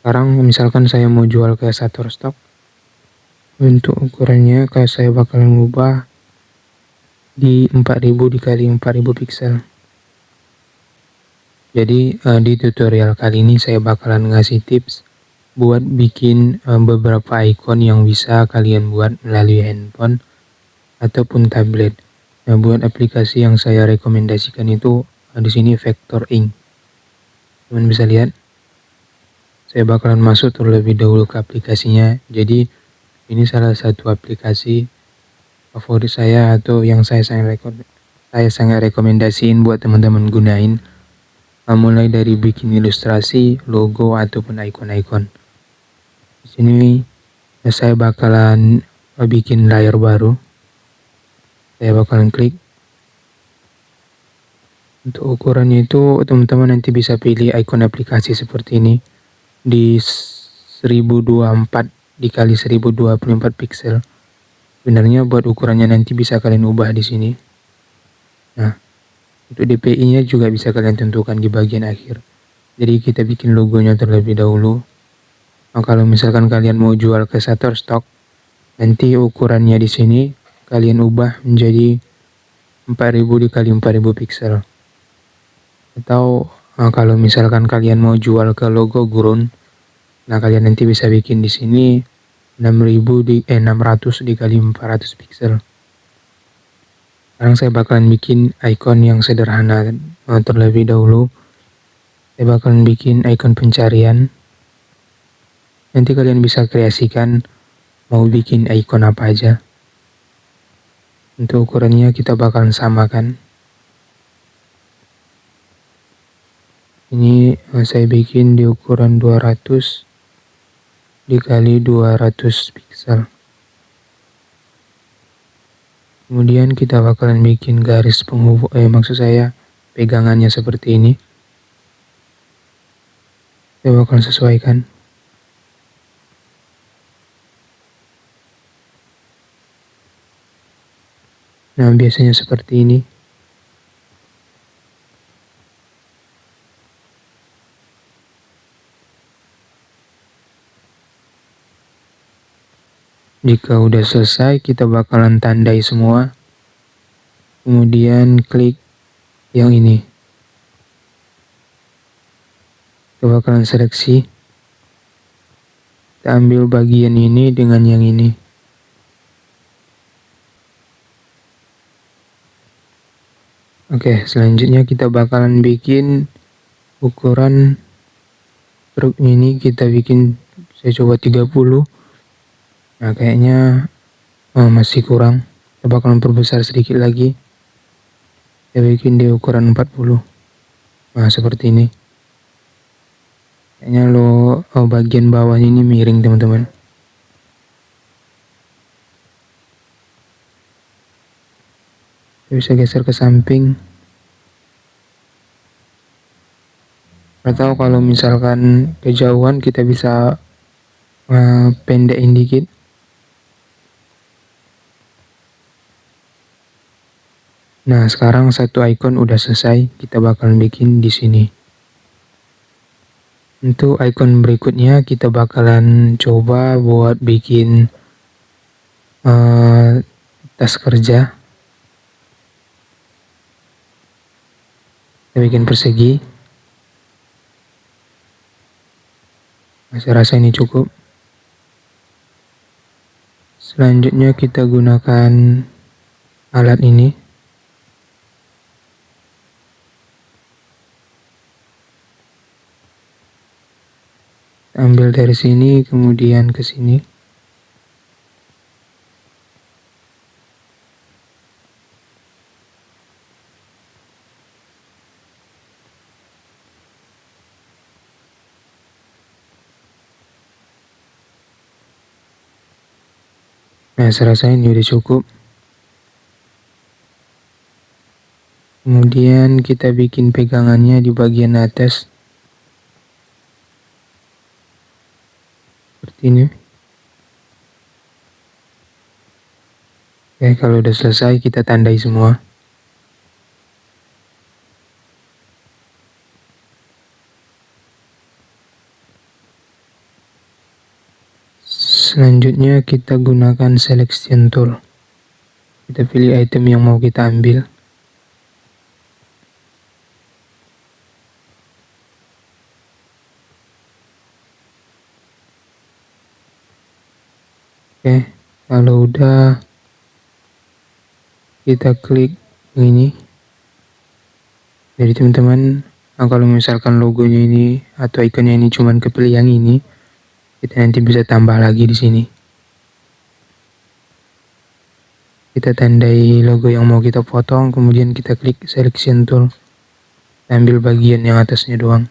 Sekarang misalkan saya mau jual ke Shutterstock, untuk ukurannya kayak saya bakalan ubah di 4000 dikali 4000 pixel. Jadi di tutorial kali ini saya bakalan ngasih tips buat bikin beberapa icon yang bisa kalian buat melalui handphone ataupun tablet. Nah, buat aplikasi yang saya rekomendasikan itu di sini Vector Ink. Teman bisa lihat. Saya bakalan masuk terlebih dahulu ke aplikasinya. Jadi ini salah satu aplikasi favorit saya atau yang saya sangat rekomendasiin buat teman-teman gunain. Mulai dari bikin ilustrasi, logo ataupun icon-icon. Di sini saya bakalan bikin layar baru. Saya bakalan klik. Untuk ukurannya itu teman-teman nanti bisa pilih icon aplikasi seperti ini di 1024 dikali 1024 pixel. Sebenarnya buat ukurannya nanti bisa kalian ubah di sini. Nah, untuk DPI-nya juga bisa kalian tentukan di bagian akhir. Jadi kita bikin logonya terlebih dahulu. Nah, kalau misalkan kalian mau jual ke Shutterstock, nanti ukurannya di sini kalian ubah menjadi 4000 dikali 4000 pixel. Atau kalau misalkan kalian mau jual ke logo Ground, nah kalian nanti bisa bikin di sini 600 dikali 400 pixel. Sekarang saya bakalan bikin icon yang sederhana terlebih dahulu. Saya bakalan bikin icon pencarian. Nanti kalian bisa kreasikan mau bikin icon apa aja. Untuk ukurannya kita bakalan samakan. Ini saya bikin di ukuran 200 dikali 200 pixel. Kemudian kita bakalan bikin garis penghubung, maksud saya pegangannya seperti ini. Saya bakalan sesuaikan. Nah, biasanya seperti ini. Jika udah selesai, kita bakalan tandai semua. Kemudian klik yang ini. Kita bakalan seleksi. Kita ambil bagian ini dengan yang ini. Oke, selanjutnya kita bakalan bikin ukuran truk ini, kita bikin, saya coba 30. Nah, kayaknya masih kurang. Kita bakalan perbesar sedikit lagi. Saya bikin di ukuran 40. Nah, seperti ini. Kayaknya bagian bawahnya ini miring, teman-teman. Kita bisa geser ke samping. Atau kalau misalkan kejauhan kita bisa pendekin dikit. Nah, sekarang satu icon udah selesai, kita bakalan bikin di sini. Untuk icon berikutnya kita bakalan coba buat bikin tas kerja. Kita bikin persegi. Saya rasa ini cukup. Selanjutnya kita gunakan alat ini. Ambil dari sini kemudian ke sini. Nah, saya rasa ini udah cukup. Kemudian kita bikin pegangannya di bagian atas. Seperti ini. Oke, kalau udah selesai kita tandai semua. Selanjutnya kita gunakan selection tool. Kita pilih item yang mau kita ambil. Oke, kalau udah kita klik ini. Jadi teman-teman, kalau misalkan logonya ini atau ikonnya ini cuman kepilih yang ini, kita nanti bisa tambah lagi di sini. Kita tandai logo yang mau kita potong, kemudian kita klik selection tool. Ambil bagian yang atasnya doang.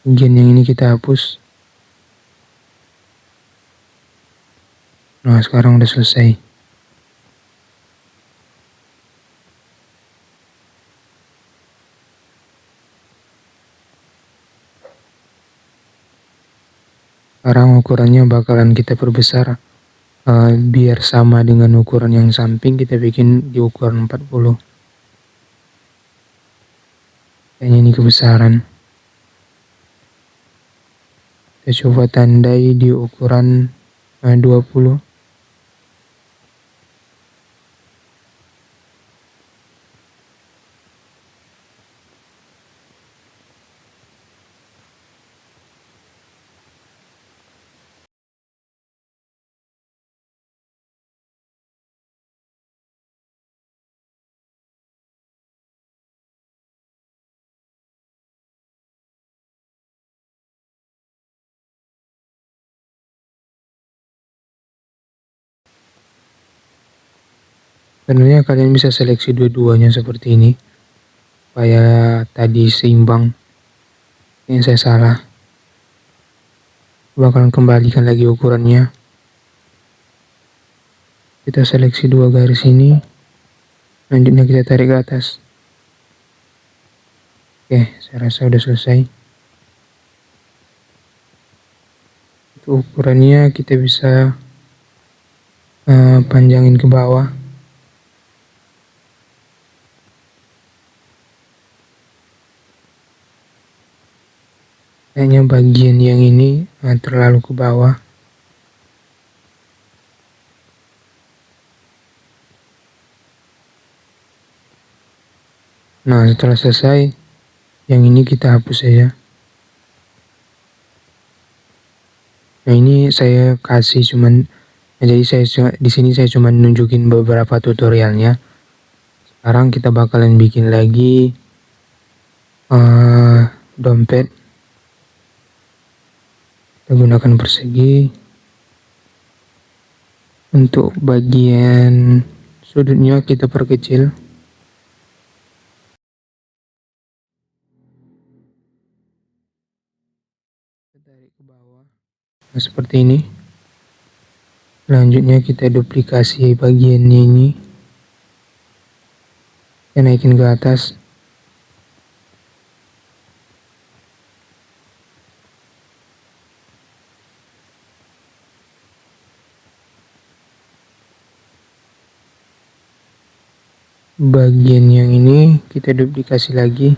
Bagian yang ini kita hapus. Nah, sekarang udah selesai. Sekarang ukurannya bakalan kita perbesar. Biar sama dengan ukuran yang samping, kita bikin di ukuran 40. Kayaknya ini kebesaran. Kita coba tandai di ukuran 20. Sebenarnya kalian bisa seleksi dua-duanya seperti ini, supaya tadi seimbang. Yang saya salah. Bakalan kembalikan lagi ukurannya. Kita seleksi dua garis ini. Selanjutnya kita tarik ke atas. Oke, saya rasa udah selesai. Untuk ukurannya kita bisa panjangin ke bawah. Kayaknya bagian yang ini terlalu ke bawah. Nah, setelah selesai, yang ini kita hapus saja. Nah, ini saya kasih jadi di sini saya cuma nunjukin beberapa tutorialnya. Sekarang kita bakalan bikin lagi dompet. Kita gunakan persegi. Untuk bagian sudutnya kita perkecil. Kita tarik ke bawah. Nah, seperti ini. Selanjutnya kita duplikasi bagian ini. Kita naikin ke atas. Bagian yang ini kita duplikasi lagi.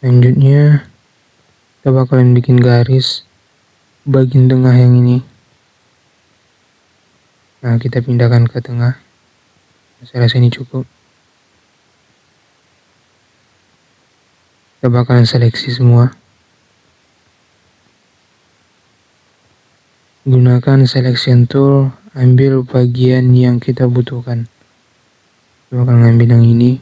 Selanjutnya kita bakalan bikin garis bagian tengah yang ini. Nah, kita pindahkan ke tengah. Saya rasa ini cukup. Kita bakalan seleksi semua. Gunakan selection tool, ambil bagian yang kita butuhkan. Kita bakal ngambil yang ini.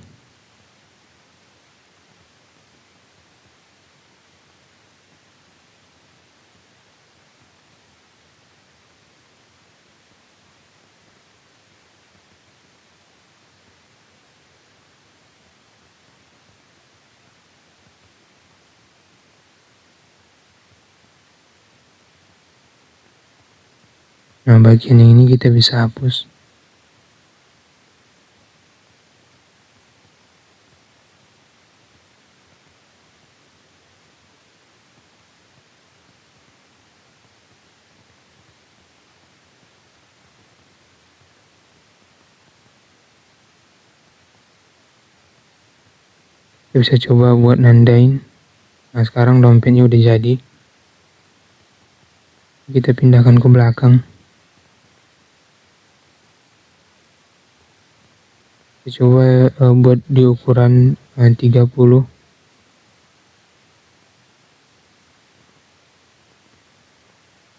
Nah, bagian yang ini kita bisa hapus. Kita bisa coba buat nandain. Nah sekarang dompetnya udah jadi. Kita pindahkan ke belakang. Kita coba buat di ukuran 30.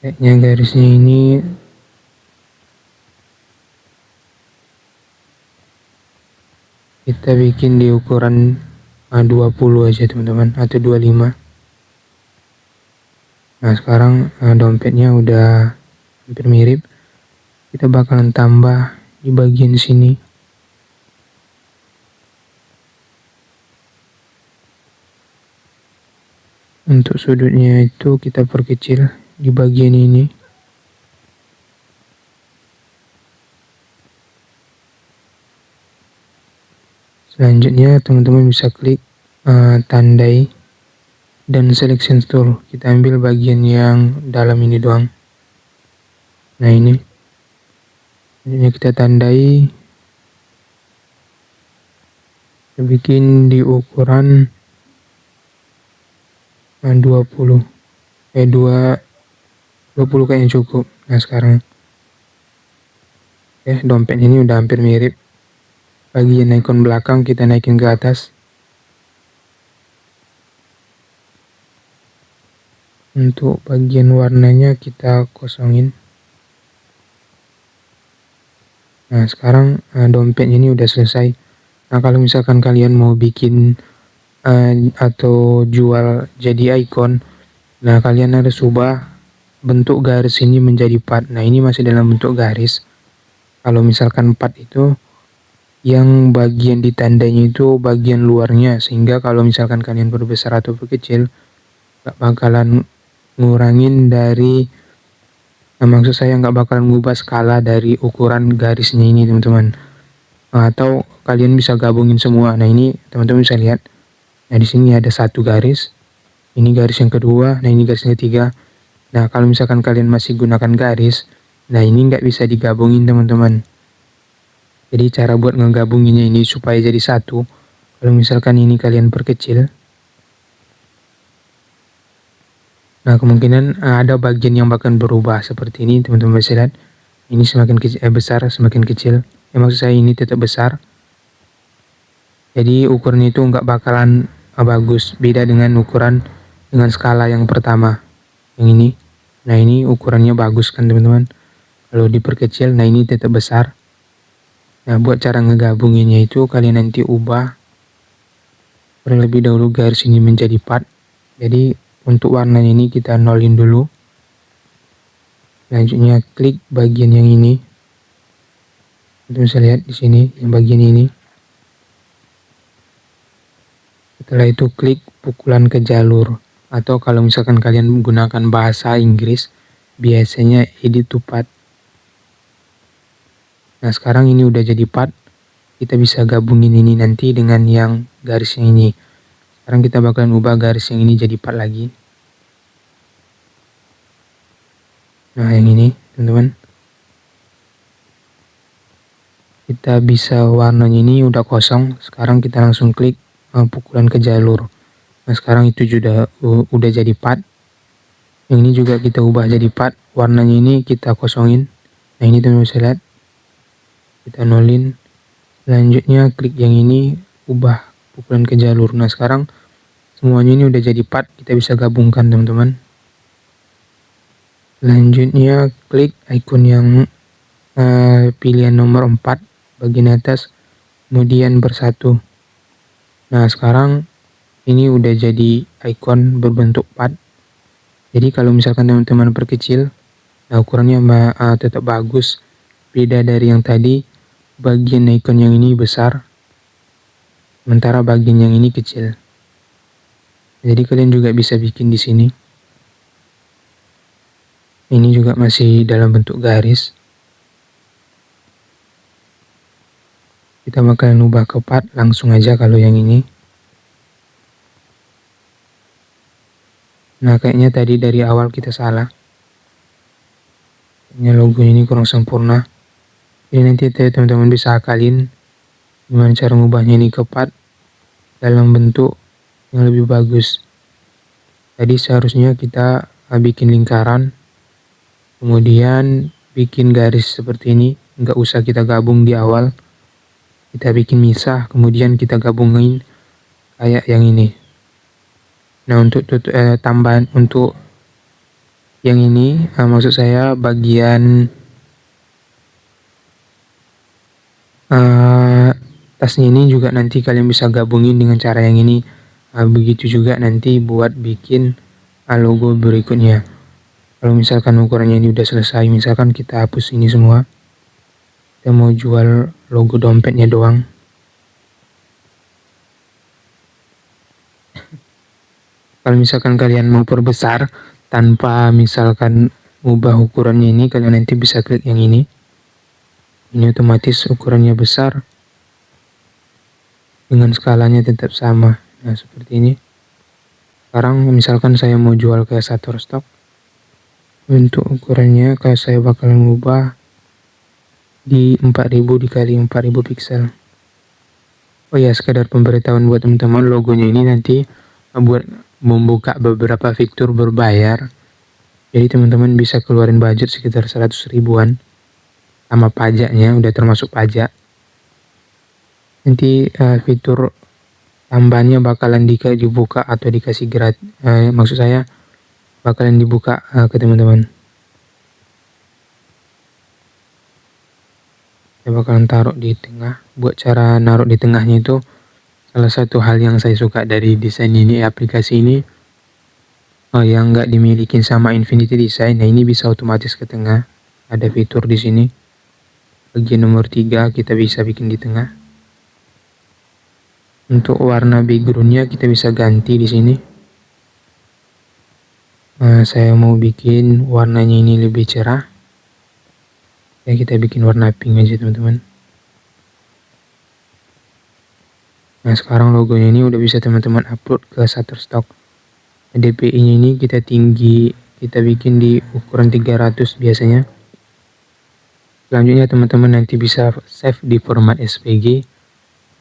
Kayaknya garisnya ini kita bikin di ukuran 20 aja teman-teman, atau 25. Nah sekarang dompetnya udah hampir mirip. Kita bakalan tambah di bagian sini. Untuk sudutnya itu kita perkecil di bagian ini. Selanjutnya teman-teman bisa klik tandai dan selection tool. Kita ambil bagian yang dalam ini doang. Nah ini kita tandai. Kita bikin di ukuran 20 kayaknya cukup. Nah sekarang dompet ini udah hampir mirip. Bagian ikon belakang kita naikin ke atas. Untuk bagian warnanya kita kosongin. Nah sekarang dompetnya ini udah selesai. Nah kalau misalkan kalian mau bikin atau jual jadi ikon, nah kalian harus ubah bentuk garis ini menjadi part. Nah ini masih dalam bentuk garis. Kalau misalkan part itu yang bagian ditandanya itu bagian luarnya, sehingga kalau misalkan kalian perbesar atau perkecil gak bakalan ngurangin dari maksud saya gak bakalan ngubah skala dari ukuran garisnya ini teman-teman. Atau kalian bisa gabungin semua. Nah ini teman-teman bisa lihat. Nah di sini ada satu garis, ini garis yang kedua, nah ini garis yang ketiga. Nah kalau misalkan kalian masih gunakan garis, nah ini nggak bisa digabungin teman-teman. Jadi cara buat ngegabunginnya ini supaya jadi satu, kalau misalkan ini kalian perkecil, nah kemungkinan ada bagian yang bakal berubah seperti ini teman-teman bisa lihat. Ini semakin besar, semakin kecil. Maksud saya ini tetap besar. Jadi ukuran itu nggak bakalan bagus, beda dengan ukuran dengan skala yang pertama, yang ini. Nah ini ukurannya bagus kan teman-teman. Kalau diperkecil, nah ini tetap besar. Nah buat cara ngegabunginnya itu kalian nanti ubah terlebih dahulu garis ini menjadi part. Jadi untuk warnanya ini kita nolin dulu. Selanjutnya klik bagian yang ini. Kita bisa lihat di sini yang bagian ini. Setelah itu klik pukulan ke jalur, atau kalau misalkan kalian menggunakan bahasa Inggris biasanya edit to part. Nah sekarang ini udah jadi part, kita bisa gabungin ini nanti dengan yang garis yang ini. Sekarang kita bakalan ubah garis yang ini jadi part lagi. Nah yang ini teman-teman, kita bisa warnanya ini udah kosong. Sekarang kita langsung klik pukulan ke jalur. Nah sekarang itu udah jadi part. Yang ini juga kita ubah jadi part. Warnanya ini kita kosongin. Nah ini teman-teman bisa lihat. Kita nolin. Selanjutnya klik yang ini, ubah pukulan ke jalur. Nah sekarang semuanya ini udah jadi part. Kita bisa gabungkan teman-teman. Selanjutnya klik ikon yang pilihan nomor 4 bagian atas, kemudian bersatu. Nah sekarang ini udah jadi ikon berbentuk part. Jadi kalau misalkan teman-teman perkecil, nah ukurannya tetap bagus. Beda dari yang tadi, bagian ikon yang ini besar, sementara bagian yang ini kecil. Jadi kalian juga bisa bikin di sini. Ini juga masih dalam bentuk garis. Kita bakalan ubah ke part langsung aja kalau yang ini. Nah kayaknya tadi dari awal kita salah. Kayaknya logo ini kurang sempurna. Jadi nanti teman-teman bisa akalin gimana cara mengubahnya ini ke part. dalam bentuk yang lebih bagus. Jadi seharusnya kita bikin lingkaran, kemudian bikin garis seperti ini, nggak usah kita gabung di awal, kita bikin misah, kemudian kita gabungin kayak yang ini. Nah, untuk tambahan untuk yang ini, maksud saya bagian tasnya ini juga nanti kalian bisa gabungin dengan cara yang ini. Begitu juga nanti buat bikin logo berikutnya. Kalau misalkan ukurannya ini udah selesai, misalkan kita hapus ini semua, kita mau jual logo dompetnya doang. Kalau misalkan kalian mau perbesar tanpa misalkan ubah ukurannya ini, kalian nanti bisa klik yang ini. Ini otomatis ukurannya besar dengan skalanya tetap sama. Nah, seperti ini. Sekarang misalkan saya mau jual ke Shutterstock, untuk ukurannya kayak saya bakalan ubah di 4000 dikali 4000 pixel. Oh ya, sekadar pemberitahuan buat teman-teman, logonya ini nanti buat membuka beberapa fitur berbayar. Jadi teman-teman bisa keluarin budget sekitar 100 ribuan sama pajaknya, udah termasuk pajak. Nanti fitur tambahannya bakalan dibuka atau dikasih gratis, maksud saya bakalan dibuka ke teman-teman. Saya bakalan taruh di tengah. Buat cara naruh di tengahnya itu, salah satu hal yang saya suka dari desain ini, aplikasi ini, yang nggak dimiliki sama Infinity Design. Nah, ini bisa otomatis ke tengah. Ada fitur di sini. Bagian nomor 3 kita bisa bikin di tengah. Untuk warna backgroundnya kita bisa ganti di sini. Saya mau bikin warnanya ini lebih cerah. Ya, kita bikin warna pink aja teman-teman. Nah, sekarang logonya ini udah bisa teman-teman upload ke Shutterstock. DPI-nya ini kita bikin di ukuran 300 biasanya. Selanjutnya teman-teman nanti bisa save di format SVG,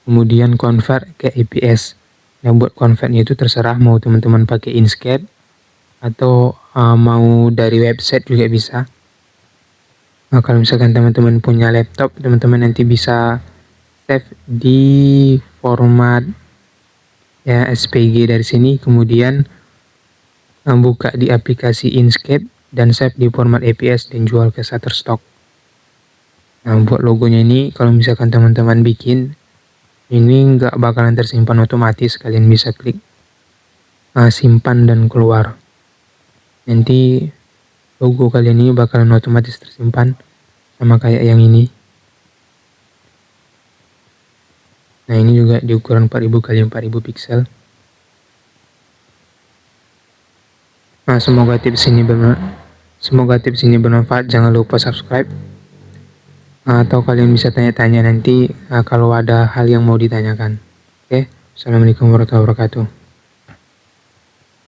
kemudian convert ke EPS. Nah, buat convertnya itu terserah, mau teman-teman pakai Inkscape atau mau dari website juga bisa. Nah, kalau misalkan teman-teman punya laptop, teman-teman nanti bisa save di format ya SVG dari sini, kemudian buka di aplikasi Inkscape dan save di format EPS dan jual ke Shutterstock. Nah, buat logonya ini kalau misalkan teman-teman bikin, ini nggak bakalan tersimpan otomatis, kalian bisa klik simpan dan keluar. Nanti logo kalian ini bakalan otomatis tersimpan sama kayak yang ini. Nah, ini juga di ukuran 4000 kali 4000 pixel. Nah, semoga tips ini bermanfaat. Jangan lupa subscribe. Atau kalian bisa tanya-tanya nanti kalau ada hal yang mau ditanyakan. Oke, Assalamualaikum warahmatullahi wabarakatuh.